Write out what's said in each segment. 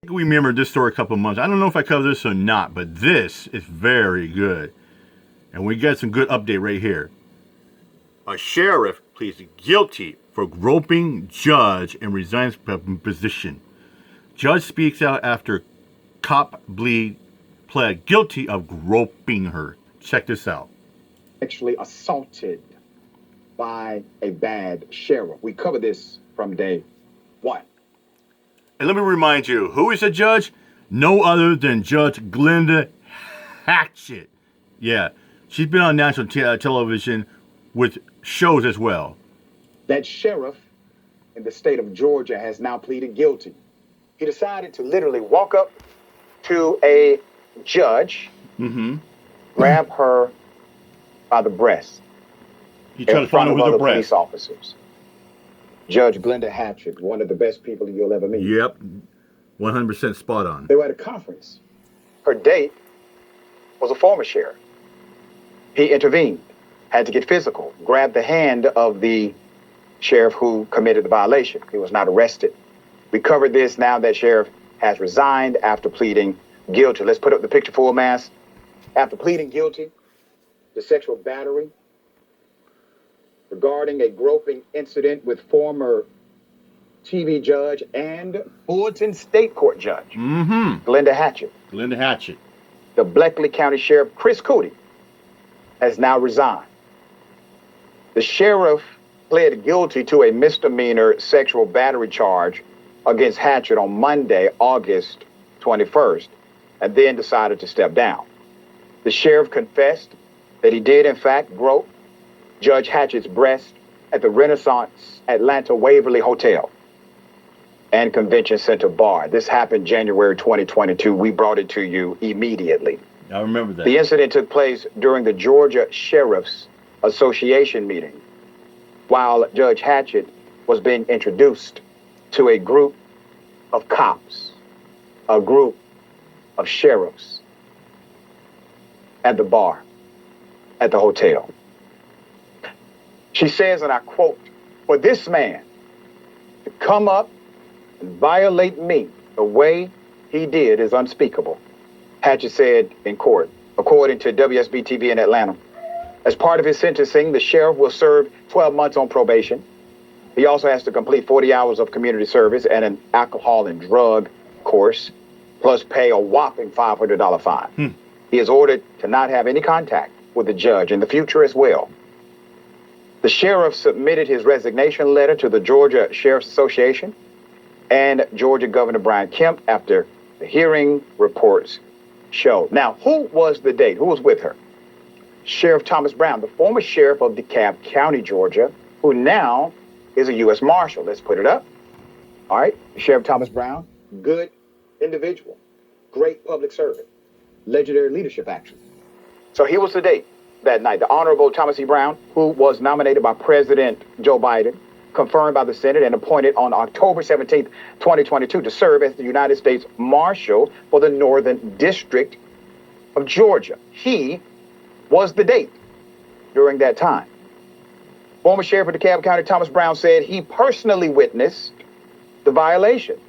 We remember this story a couple months. I don't know if I covered this or not, but this is very good. And we got some good update right here. A sheriff pleads guilty for groping judge and resigns from position. Judge speaks out after cop pled guilty of groping her. Check this out. Actually assaulted by a bad sheriff. We covered this from day one. And let me remind you, who is the judge? No other than Judge Glenda Hatchett. Yeah, she's been on national television with shows as well. That sheriff in the state of Georgia has now pleaded guilty. He decided to literally walk up to a judge, grab her by the breast. He tried to find her with the breast. Police officers. Judge Glenda Hatchett, one of the best people you'll ever meet. Yep, 100% spot on. They were at a conference. Her date was a former sheriff. He intervened, had to get physical, grabbed the hand of the sheriff who committed the violation. He was not arrested. We covered this. Now that sheriff has resigned after pleading guilty. Let's put up the picture full mass. After pleading guilty to sexual battery regarding a groping incident with former TV judge and Fulton State Court judge, Glenda Hatchett. Glenda Hatchett. The Bleckley County Sheriff, Chris Cootie, has now resigned. The sheriff pled guilty to a misdemeanor sexual battery charge against Hatchett on Monday, August 21st, and then decided to step down. The sheriff confessed that he did, in fact, grope Judge Hatchett's breast at the Renaissance Atlanta Waverly Hotel and Convention Center bar. This happened January 2022. We brought it to you immediately. I remember that. The incident took place during the Georgia Sheriff's Association meeting while Judge Hatchett was being introduced to a group of cops, a group of sheriffs at the bar, at the hotel. She says, and I quote, "For this man to come up and violate me the way he did is unspeakable," Hatchett said in court, according to WSB-TV in Atlanta. As part of his sentencing, the sheriff will serve 12 months on probation. He also has to complete 40 hours of community service and an alcohol and drug course, plus pay a whopping $500 fine. He is ordered to not have any contact with the judge in the future as well. The sheriff submitted his resignation letter to the Georgia Sheriff's Association and Georgia Governor Brian Kemp after the hearing reports show. Now, who was the date? Who was with her? Sheriff Thomas Brown, the former sheriff of DeKalb County, Georgia, who now is a U.S. Marshal. Let's put it up. All right. Sheriff Thomas Brown, good individual, great public servant, legendary leadership action. So here was the date that night. The Honorable Thomas E. Brown, who was nominated by President Joe Biden, confirmed by the Senate, and appointed on October 17th, 2022 to serve as the United States Marshal for the Northern District of Georgia. He was the date during that time. Former Sheriff of DeKalb County, Thomas Brown, said he personally witnessed the violation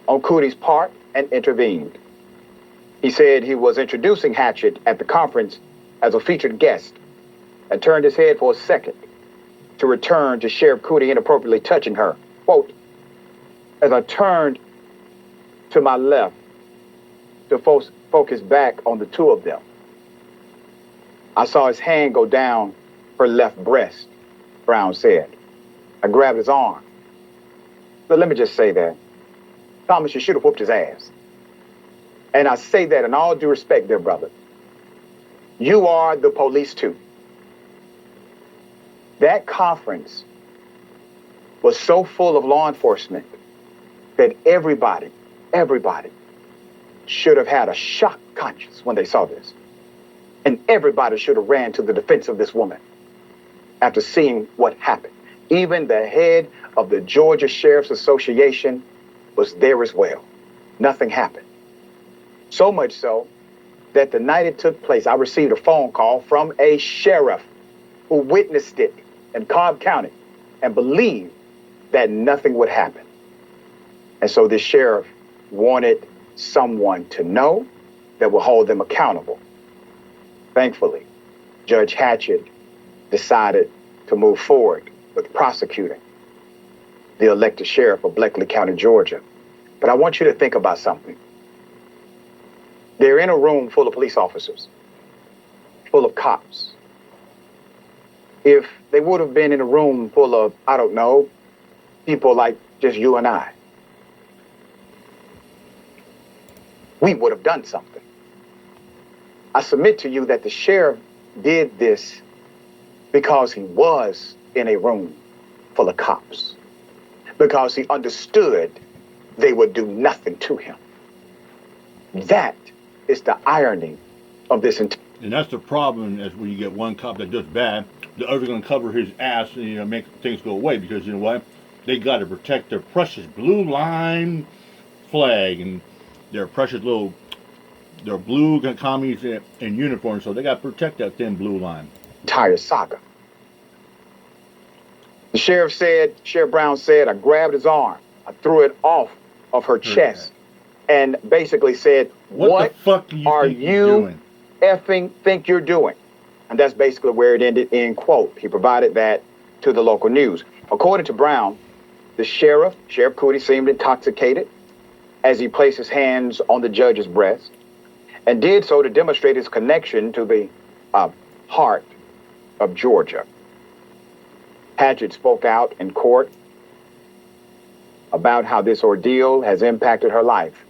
on Cootie's part and intervened. He said he was introducing Hatchett at the conference as a featured guest and turned his head for a second to return to Sheriff Cootie inappropriately touching her. Quote, "As I turned to my left to focus back on the two of them, I saw his hand go down her left breast," Brown said. "I grabbed his arm." But let me just say that Thomas, you should have whooped his ass. And I say that in all due respect, dear brother. You are the police too. That conference was so full of law enforcement that everybody should have had a shock conscience when they saw this. And everybody should have ran to the defense of this woman after seeing what happened. Even the head of the Georgia Sheriff's Association was there as well. Nothing happened. So much so that the night it took place, I received a phone call from a sheriff who witnessed it in Cobb County and believed that nothing would happen. And so this sheriff wanted someone to know that will hold them accountable. Thankfully, Judge Hatchett decided to move forward with prosecuting the elected sheriff of Bleckley County, Georgia. But I want you to think about something. They're in a room full of police officers, full of cops. If they would have been in a room full of, I don't know, people like just you and I, we would have done something. I submit to you that the sheriff did this because he was in a room full of cops, because he understood they would do nothing to him. That is the irony of this entire. And that's the problem, is when you get one cop that does bad, the other's going to cover his ass and, you know, make things go away, because, you know what, they got to protect their precious blue line flag and their precious little, their blue commies in uniform, so they got to protect that thin blue line. Entire saga. The Sheriff Brown said, I grabbed his arm, I threw it off of her chest, and basically said, what the fuck are you doing? Effing think you're doing? And that's basically where it ended, end quote. He provided that to the local news. According to Brown, the Sheriff Cootie, seemed intoxicated as he placed his hands on the judge's breast, and did so to demonstrate his connection to the heart of Georgia. Hatchett spoke out in court about how this ordeal has impacted her life.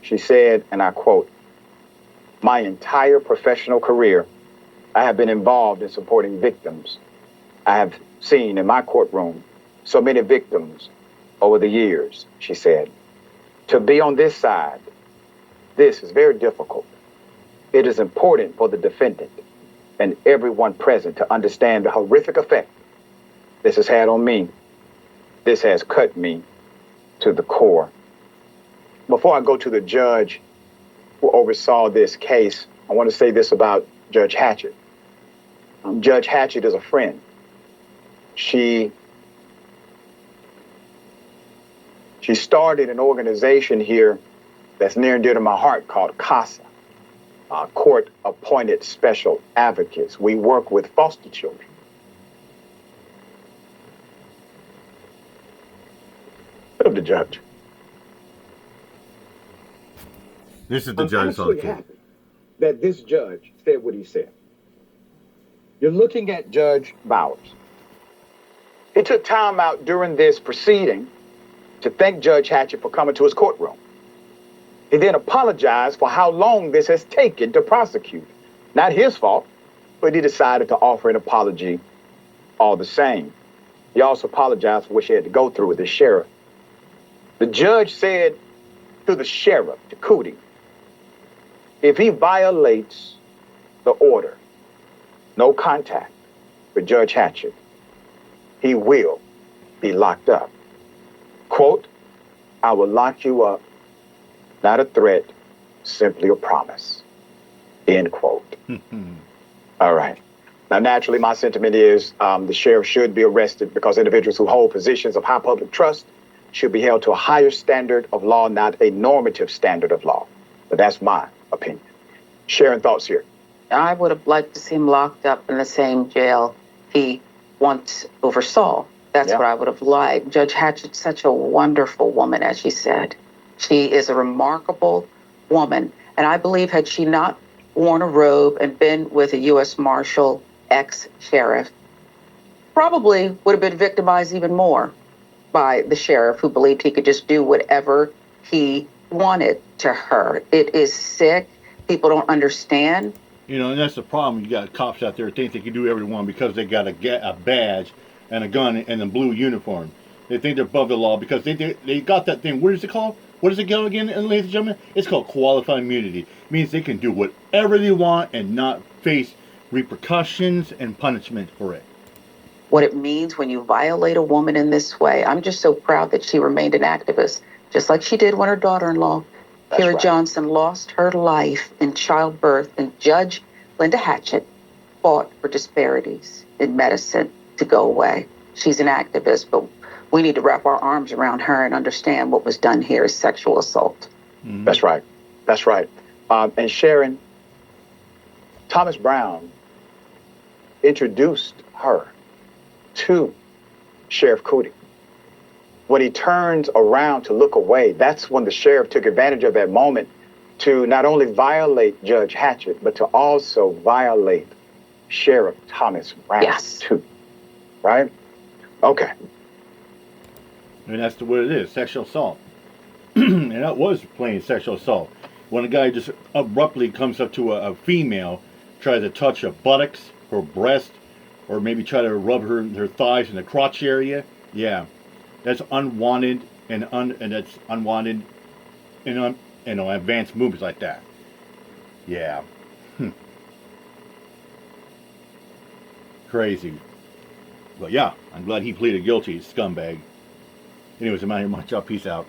She said, and I quote, my entire professional career, I have been involved in supporting victims. I have seen in my courtroom so many victims over the years, she said. To be on this side, this is very difficult. It is important for the defendant and everyone present to understand the horrific effect this has had on me. This has cut me to the core. Before I go to the judge who oversaw this case, I want to say this about Judge Hatchett. Judge Hatchett is a friend. She started an organization here that's near and dear to my heart called CASA, Court-Appointed Special Advocates. We work with foster children. Of the judge. This is the judge. I'm actually happy that this judge said what he said. You're looking at Judge Bowers. He took time out during this proceeding to thank Judge Hatchett for coming to his courtroom. He then apologized for how long this has taken to prosecute. Not his fault, but he decided to offer an apology all the same. He also apologized for what she had to go through with the sheriff. The judge said to the sheriff, to Cootie, if he violates the order, no contact with Judge Hatchett, he will be locked up. Quote, I will lock you up, not a threat, simply a promise. End quote. All right. Now, naturally, my sentiment is the sheriff should be arrested because individuals who hold positions of high public trust should be held to a higher standard of law, not a normative standard of law. But that's my opinion. Sharing thoughts here. I would have liked to see him locked up in the same jail he once oversaw. That's what I would have liked. Judge Hatchett's such a wonderful woman, as she said. She is a remarkable woman. And I believe had she not worn a robe and been with a U.S. Marshal, ex-sheriff, probably would have been victimized even more by the sheriff, who believed he could just do whatever he wanted to her. It is sick. People don't understand. You know, and that's the problem. You got cops out there who think they can do everyone because they got a badge and a gun and a blue uniform. They think they're above the law because they got that thing. What is it called? What does it go again, ladies and gentlemen? It's called qualified immunity. It means they can do whatever they want and not face repercussions and punishment for it. What it means when you violate a woman in this way. I'm just so proud that she remained an activist, just like she did when her daughter-in-law, Kira Johnson, lost her life in childbirth, and Judge Linda Hatchett fought for disparities in medicine to go away. She's an activist, but we need to wrap our arms around her and understand what was done here is sexual assault. Mhm. That's right. That's right. And Sharon, Thomas Brown introduced her to Sheriff Cootie. When he turns around to look away, that's when the sheriff took advantage of that moment to not only violate Judge Hatchett, but to also violate Sheriff Thomas Brown, Yes. too. Right? Okay. And that's what it is, sexual assault. And that was plain sexual assault. When a guy just abruptly comes up to a female, tries to touch her buttocks, her breast, or maybe try to rub her thighs in the crotch area, yeah, that's unwanted and that's unwanted in advanced movements like that. Yeah. Crazy. But yeah, I'm glad he pleaded guilty, scumbag. Anyways, I'm out here. Much up. Peace out.